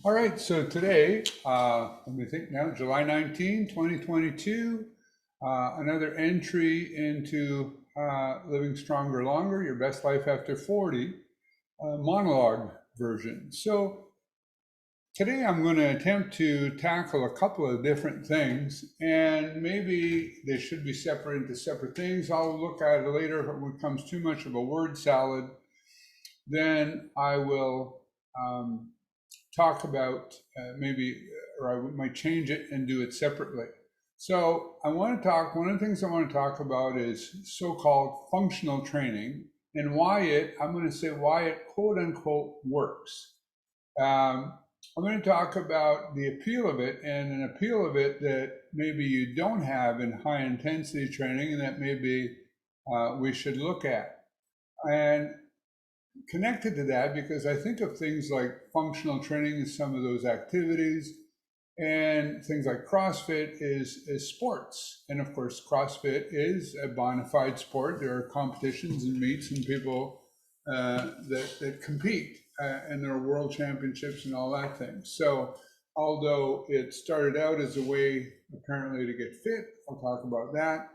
All right, so today, let me think now, July 19, 2022, another entry into Living Stronger Longer, Your Best Life After 40, monologue version. So today I'm going to attempt to tackle a couple of different things, and maybe they should be separate into separate things. I'll look at it later if it becomes too much of a word salad. Then I will talk about or I might change it and do it separately. So I want to talk, one of the things I want to talk about is so-called functional training and I'm going to say why it quote unquote works. I'm going to talk about the appeal of it and an appeal of it that maybe you don't have in high intensity training and that maybe we should look at. And connected to that, because I think of things like functional training as some of those activities, and things like CrossFit is sports. And of course, CrossFit is a bona fide sport. There are competitions and meets and people that compete, and there are world championships and all that thing. So although it started out as a way apparently to get fit, I'll talk about that,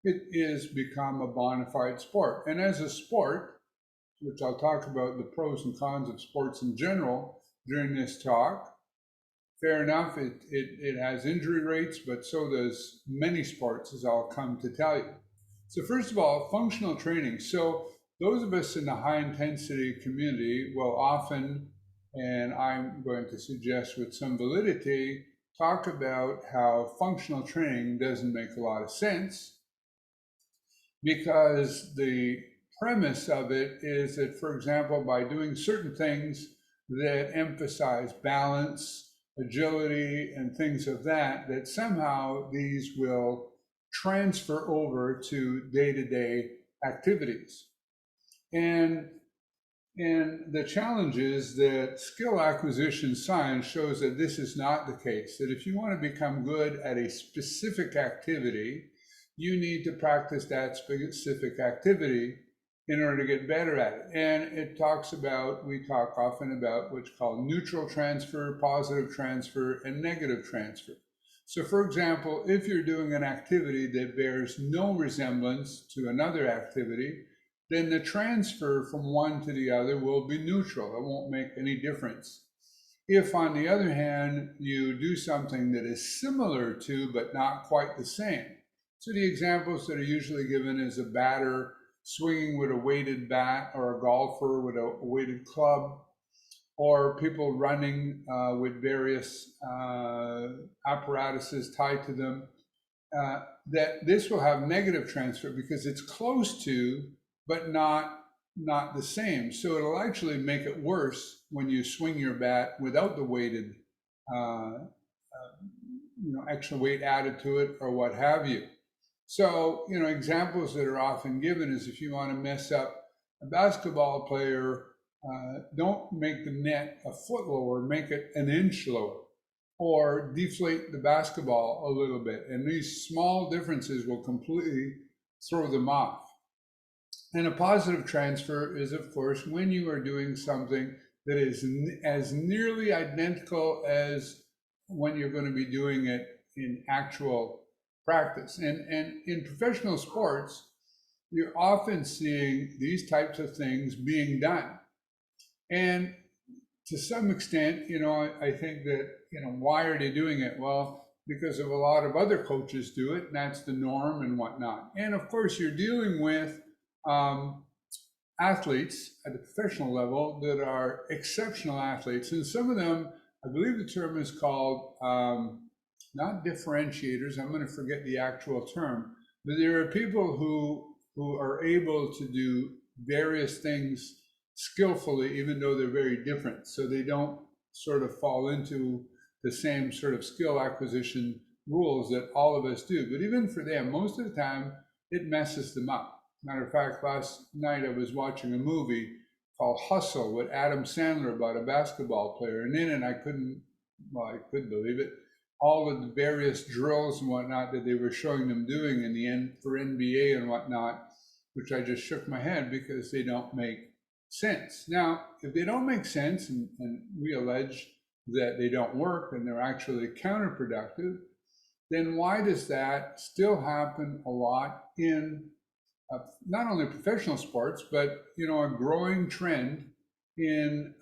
it is become a bona fide sport. And as a sport, which I'll talk about the pros and cons of sports in general during this talk. Fair enough, it has injury rates, but so does many sports, as I'll come to tell you. So first of all, functional training. So those of us in the high intensity community will often, and I'm going to suggest with some validity, talk about how functional training doesn't make a lot of sense because the premise of it is that, for example, by doing certain things that emphasize balance, agility, and things of that, that somehow these will transfer over to day-to-day activities. And the challenge is that skill acquisition science shows that this is not the case, that if you want to become good at a specific activity, you need to practice that specific activity in order to get better at it. And we talk often about what's called neutral transfer, positive transfer, and negative transfer. So for example, if you're doing an activity that bears no resemblance to another activity, then the transfer from one to the other will be neutral. It won't make any difference. If, on the other hand, you do something that is similar to but not quite the same. So the examples that are usually given is a batter swinging with a weighted bat, or a golfer with a weighted club, or people running with various apparatuses tied to them, that this will have negative transfer because it's close to, but not the same. So it'll actually make it worse when you swing your bat without the weighted, extra weight added to it or what have you. So, examples that are often given is if you want to mess up a basketball player, don't make the net a foot lower, make it an inch lower, or deflate the basketball a little bit. And these small differences will completely throw them off. And a positive transfer is, of course, when you are doing something that is as nearly identical as when you're going to be doing it in actual practice. And in professional sports, you're often seeing these types of things being done. And to some extent, I think that, why are they doing it? Well, because of a lot of other coaches do it, and that's the norm and whatnot. And of course, you're dealing with athletes at the professional level that are exceptional athletes. And some of them, I believe the term is called, not differentiators, I'm going to forget the actual term, but there are people who are able to do various things skillfully, even though they're very different. So they don't sort of fall into the same sort of skill acquisition rules that all of us do. But even for them, most of the time, it messes them up. Matter of fact, last night I was watching a movie called Hustle with Adam Sandler about a basketball player. And in it, I couldn't believe it. All of the various drills and whatnot that they were showing them doing in the end for NBA and whatnot, which I just shook my head because they don't make sense. Now, if they don't make sense, and we allege that they don't work and they're actually counterproductive, then why does that still happen a lot in not only professional sports, but a growing trend in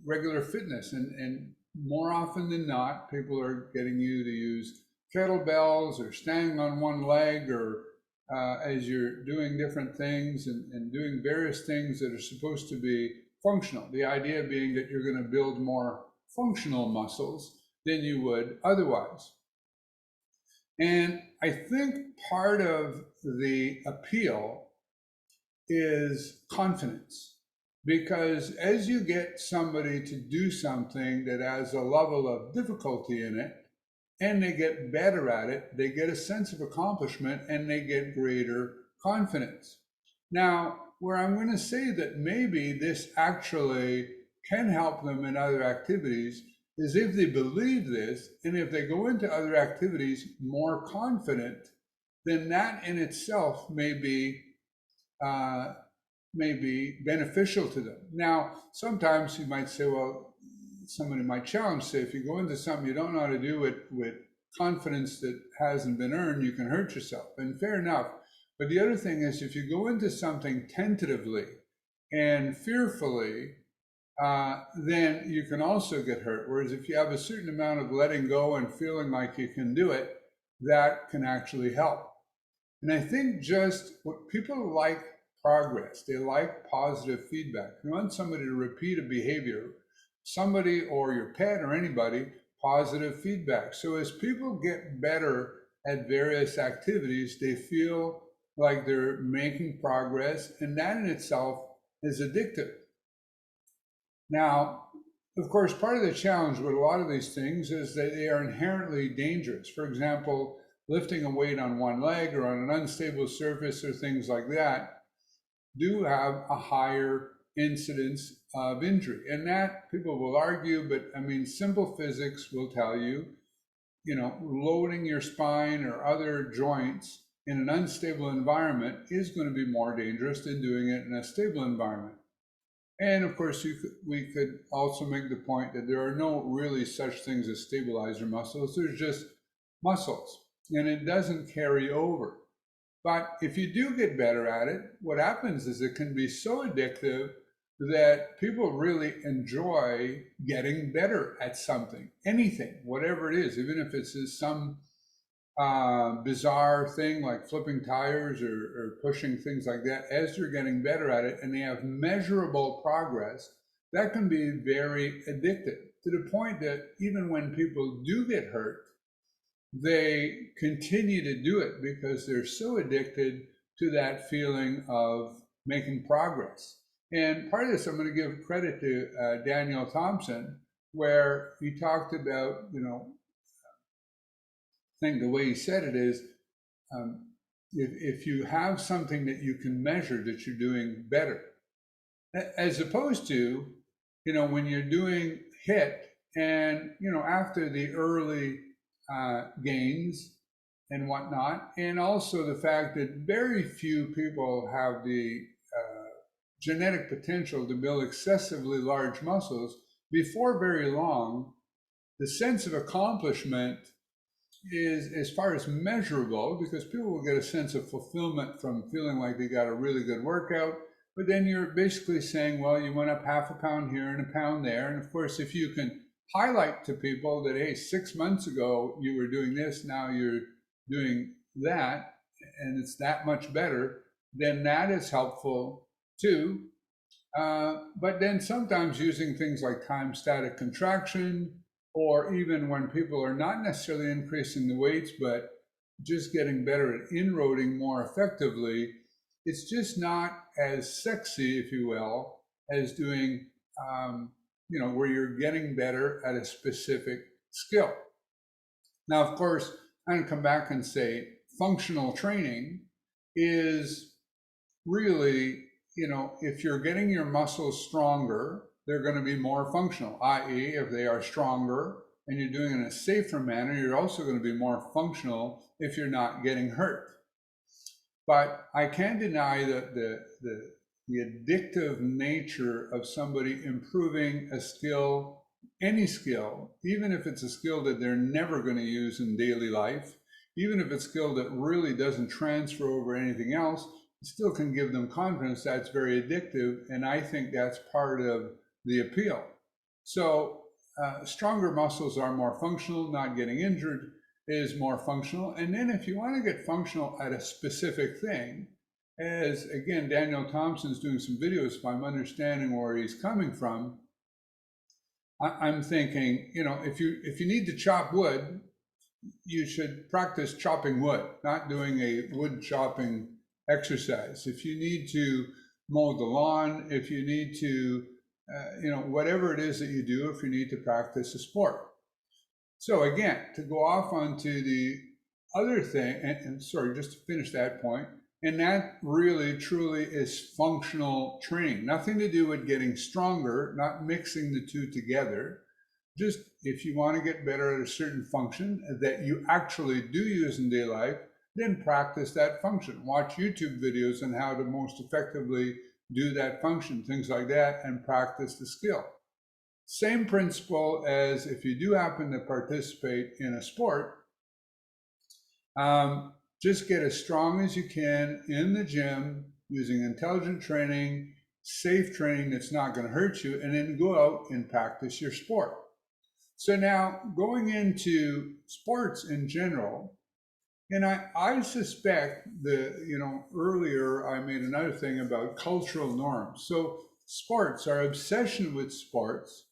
regular fitness, and more often than not, people are getting you to use kettlebells or standing on one leg, or as you're doing different things and doing various things that are supposed to be functional. The idea being that you're going to build more functional muscles than you would otherwise. And I think part of the appeal is confidence, because as you get somebody to do something that has a level of difficulty in it, and they get better at it, they get a sense of accomplishment and they get greater confidence. Now, where I'm going to say that maybe this actually can help them in other activities is if they believe this, and if they go into other activities more confident, then that in itself may be beneficial to them. Now, sometimes you might say, well, somebody might challenge, say, if you go into something you don't know how to do it with confidence that hasn't been earned, you can hurt yourself. And fair enough. But the other thing is, if you go into something tentatively and fearfully, then you can also get hurt. Whereas if you have a certain amount of letting go and feeling like you can do it, that can actually help. And I think just what people like progress, they like positive feedback. You want somebody to repeat a behavior, somebody or your pet or anybody, positive feedback. So as people get better at various activities, they feel like they're making progress, and that in itself is addictive. Now, of course, part of the challenge with a lot of these things is that they are inherently dangerous. For example, lifting a weight on one leg or on an unstable surface or things like that do have a higher incidence of injury. And that people will argue, but I mean, simple physics will tell you, loading your spine or other joints in an unstable environment is going to be more dangerous than doing it in a stable environment. And of course, we could also make the point that there are no really such things as stabilizer muscles. There's just muscles, and it doesn't carry over. But if you do get better at it, what happens is it can be so addictive that people really enjoy getting better at something, anything, whatever it is, even if it's some bizarre thing like flipping tires or pushing things like that. As you're getting better at it and they have measurable progress, that can be very addictive, to the point that even when people do get hurt, they continue to do it because they're so addicted to that feeling of making progress. And part of this, I'm going to give credit to Daniel Thompson, where he talked about, I think the way he said it is, if you have something that you can measure that you're doing better, as opposed to, when you're doing HIIT and, after the early gains and whatnot, and also the fact that very few people have the genetic potential to build excessively large muscles, before very long, the sense of accomplishment is, as far as measurable, because people will get a sense of fulfillment from feeling like they got a really good workout, but then you're basically saying, well, you went up half a pound here and a pound there. And of course, if you can highlight to people that, hey, 6 months ago you were doing this, now you're doing that, and it's that much better, then that is helpful too. But then sometimes using things like time static contraction, or even when people are not necessarily increasing the weights, but just getting better at inroading more effectively, it's just not as sexy, if you will, as doing, where you're getting better at a specific skill. Now, of course, I'm going to come back and say functional training is really, if you're getting your muscles stronger, they're going to be more functional, i.e., if they are stronger and you're doing it in a safer manner, you're also going to be more functional if you're not getting hurt. But I can't deny that the addictive nature of somebody improving a skill any skill, even if it's a skill that they're never going to use in daily life, even if it's a skill that really doesn't transfer over anything else, it still can give them confidence. That's very addictive, and I think that's part of the appeal. So stronger muscles are more functional, not getting injured is more functional. And then if you want to get functional at a specific thing, as again, Daniel Thompson's doing some videos, if I'm understanding where he's coming from, I'm thinking, you know, if you need to chop wood, you should practice chopping wood, not doing a wood chopping exercise. If you need to mow the lawn, if you need to, you know, whatever it is that you do, if you need to practice a sport. So again, to go off onto the other thing, and sorry, just to finish that point, and that really truly is functional training. Nothing to do with getting stronger, not mixing the two together. Just if you want to get better at a certain function that you actually do use in daily life, then practice that function. Watch YouTube videos on how to most effectively do that function, things like that, and practice the skill. Same principle as if you do happen to participate in a sport, just get as strong as you can in the gym using intelligent training, safe training that's not going to hurt you, and then go out and practice your sport. So now going into sports in general, and I suspect that, you know, earlier I made another thing about cultural norms. So sports, our obsession with sports,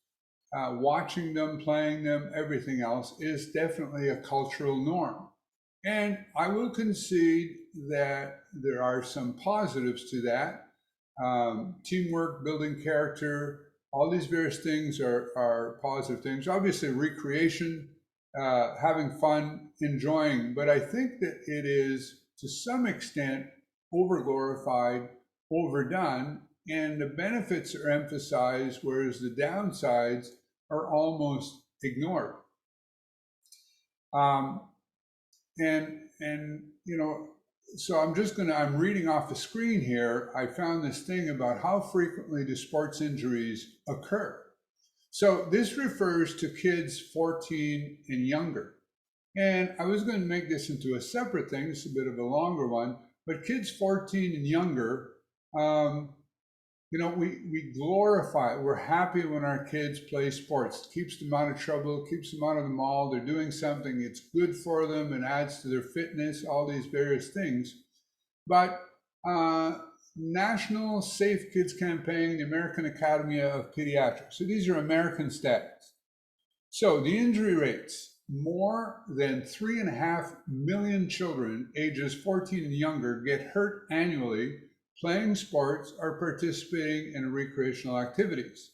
watching them, playing them, everything else is definitely a cultural norm. And I will concede that there are some positives to that. Teamwork, building character, all these various things are positive things. Obviously, recreation, having fun, enjoying. But I think that it is, to some extent, over-glorified, overdone, and the benefits are emphasized, whereas the downsides are almost ignored. And you know, so I'm reading off the screen here. I found this thing about how frequently do sports injuries occur. So this refers to kids 14 and younger. And I was going to make this into a separate thing. It's a bit of a longer one, but kids 14 and younger, you know, we glorify it. We're happy when our kids play sports. It keeps them out of trouble, keeps them out of the mall. They're doing something, it's good for them and adds to their fitness, all these various things. But National Safe Kids Campaign, the American Academy of Pediatrics. So these are American stats. So the injury rates, more than 3.5 million children ages 14 and younger get hurt annually playing sports or participating in recreational activities.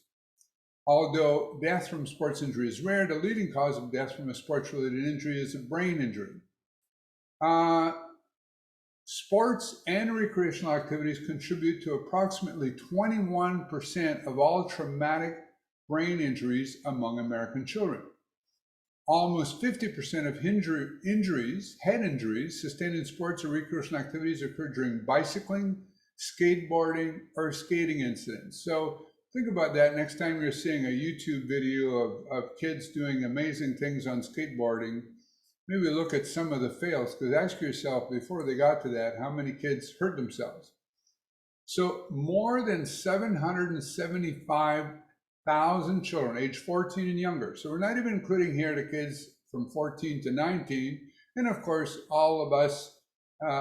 Although death from sports injury is rare, the leading cause of death from a sports-related injury is a brain injury. Sports and recreational activities contribute to approximately 21% of all traumatic brain injuries among American children. Almost 50% of injuries, head injuries, sustained in sports or recreational activities occur during bicycling, skateboarding, or skating incidents. So think about that next time you're seeing a YouTube video of kids doing amazing things on skateboarding. Maybe look at some of the fails, because ask yourself, before they got to that, how many kids hurt themselves? So more than 775,000 children, age 14 and younger. So we're not even including here the kids from 14 to 19. And of course, all of us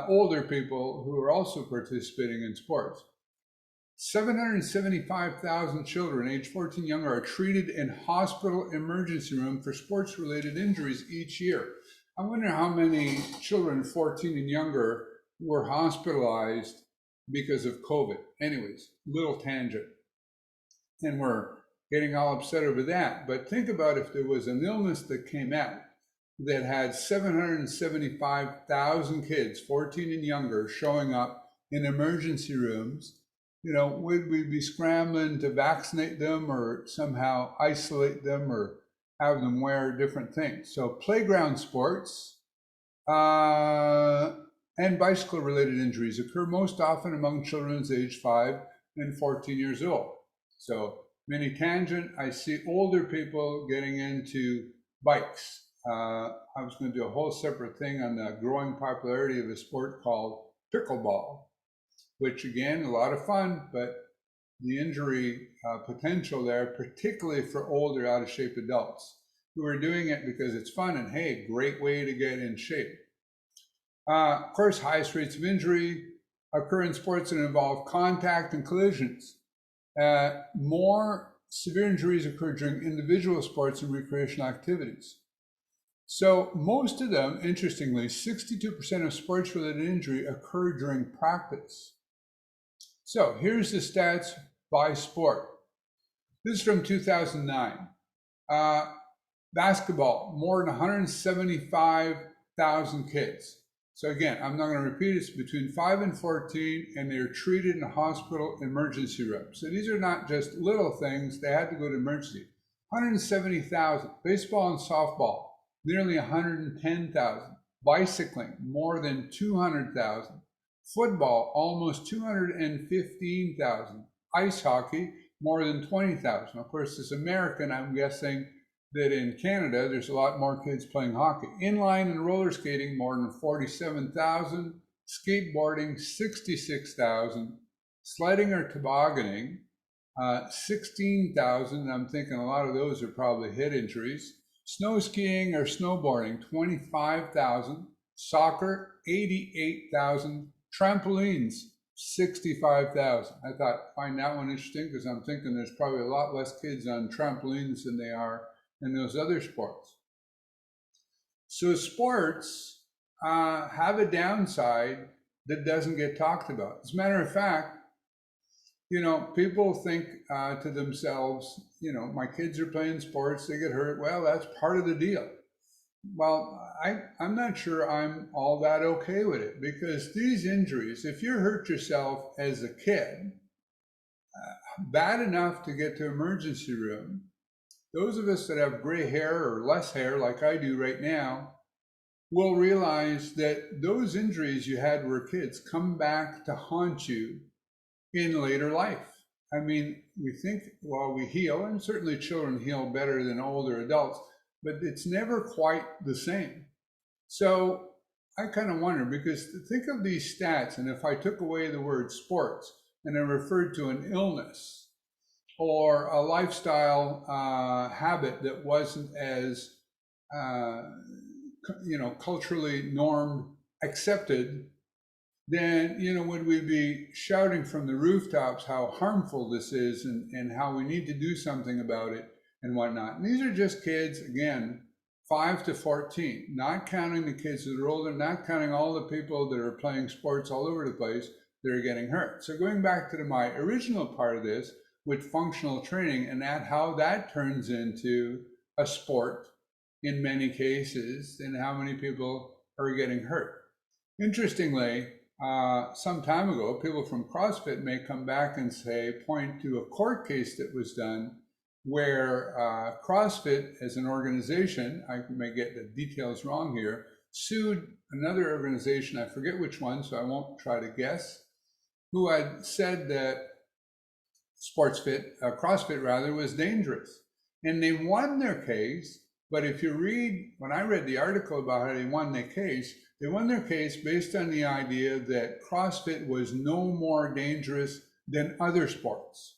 older people who are also participating in sports. 775,000 children age 14 and younger are treated in hospital emergency room for sports-related injuries each year. I wonder how many children 14 and younger were hospitalized because of COVID. Anyways, little tangent. And we're getting all upset over that. But think about if there was an illness that came out that had 775,000 kids, 14 and younger, showing up in emergency rooms. You know, would we be scrambling to vaccinate them or somehow isolate them or have them wear different things? So playground sports and bicycle-related injuries occur most often among children aged 5 and 14 years old. So Mini tangent, I see older people getting into bikes. I was going to do a whole separate thing on the growing popularity of a sport called pickleball, which again, a lot of fun, but the injury potential there, particularly for older, out of shape adults who are doing it because it's fun and hey, great way to get in shape. Of course, highest rates of injury occur in sports that involve contact and collisions. More severe injuries occur during individual sports and recreational activities. So most of them, interestingly, 62% of sports-related injury occur during practice. So here's the stats by sport. This is from 2009. Basketball, more than 175,000 kids. So again, I'm not going to repeat it, it's between 5 and 14, and they're treated in hospital emergency rooms. So these are not just little things, they had to go to emergency. 170,000. Baseball and softball, nearly 110,000. Bicycling, more than 200,000. Football, almost 215,000. Ice hockey, more than 20,000. Of course, this American, I'm guessing that in Canada, there's a lot more kids playing hockey. Inline and roller skating, more than 47,000. Skateboarding, 66,000. Sledding or tobogganing, 16,000. I'm thinking a lot of those are probably head injuries. Snow skiing or snowboarding, 25,000. Soccer, 88,000. Trampolines, 65,000. I find that one interesting because I'm thinking there's probably a lot less kids on trampolines than they are in those other sports. So sports have a downside that doesn't get talked about. As a matter of fact, people think to themselves, my kids are playing sports, they get hurt. Well, that's part of the deal. Well, I'm not sure I'm all that okay with it, because these injuries, if you hurt yourself as a kid, bad enough to get to emergency room, those of us that have gray hair or less hair like I do right now will realize that those injuries you had were kids come back to haunt you in later life. I mean, we think, well, we heal, and certainly children heal better than older adults, but it's never quite the same. So I kind of wonder, because think of these stats, and if I took away the word sports and I referred to an illness or a lifestyle habit that wasn't as, culturally normed, accepted, then, would we be shouting from the rooftops how harmful this is and how we need to do something about it and whatnot. And these are just kids, again, 5 to 14, not counting the kids that are older, not counting all the people that are playing sports all over the place that are getting hurt. So going back to my original part of this with functional training and how that turns into a sport in many cases and how many people are getting hurt. Interestingly, some time ago, people from CrossFit may come back and point to a court case that was done where CrossFit as an organization, I may get the details wrong here, sued another organization, I forget which one, so I won't try to guess, who had said that CrossFit rather, was dangerous. And they won their case, but if you read, when I read the article about how they won their case based on the idea that CrossFit was no more dangerous than other sports.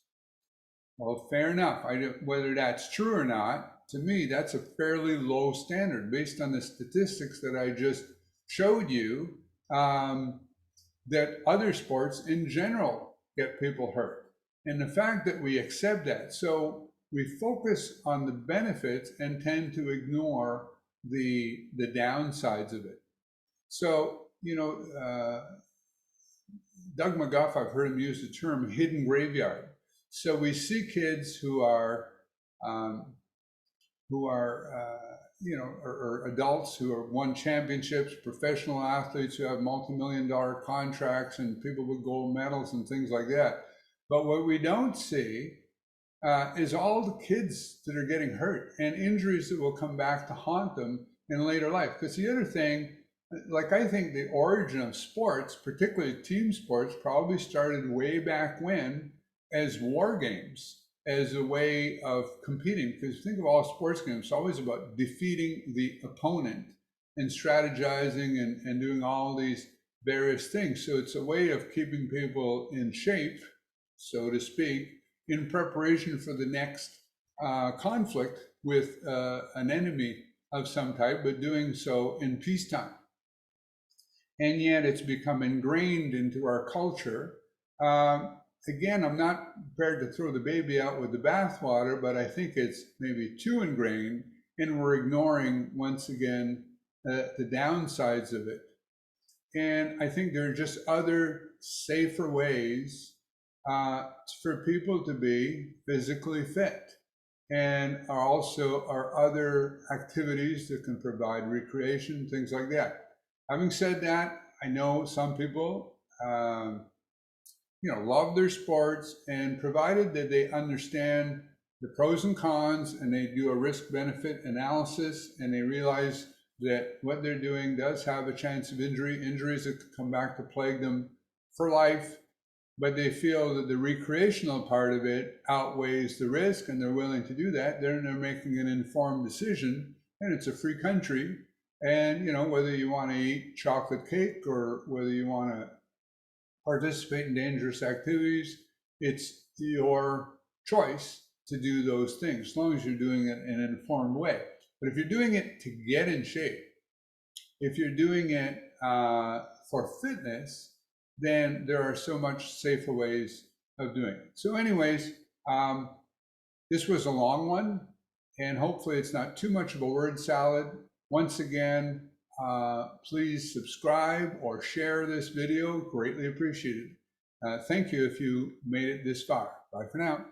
Well, fair enough. Whether that's true or not, to me, that's a fairly low standard based on the statistics that I just showed you, that other sports in general get people hurt. And the fact that we accept that. So we focus on the benefits and tend to ignore the downsides of it. So, Doug McGuff, I've heard him use the term hidden graveyard. So we see kids who are adults who have won championships, professional athletes who have multi-million-dollar contracts and people with gold medals and things like that. But what we don't see is all the kids that are getting hurt and injuries that will come back to haunt them in later life. Because the other thing, I think the origin of sports, particularly team sports, probably started way back when as war games. as a way of competing. Because think of all sports games, it's always about defeating the opponent and strategizing and doing all these various things. So it's a way of keeping people in shape, so to speak, in preparation for the next conflict with an enemy of some type, but doing so in peacetime. And yet it's become ingrained into our culture. Again, I'm not prepared to throw the baby out with the bathwater, but I think it's maybe too ingrained, and we're ignoring, once again, the downsides of it. And I think there are just other safer ways for people to be physically fit. And also are other activities that can provide recreation, things like that. Having said that, I know some people, love their sports, and provided that they understand the pros and cons and they do a risk-benefit analysis and they realize that what they're doing does have a chance of injuries that could come back to plague them for life, but they feel that the recreational part of it outweighs the risk and they're willing to do that, then they're making an informed decision, and it's a free country. And whether you want to eat chocolate cake or whether you want to participate in dangerous activities, it's your choice to do those things, as long as you're doing it in an informed way. But if you're doing it to get in shape, if you're doing it for fitness, then there are so much safer ways of doing it. So anyways, this was a long one, and hopefully it's not too much of a word salad. Once again, please subscribe or share this video, greatly appreciated. Thank you if you made it this far. Bye for now.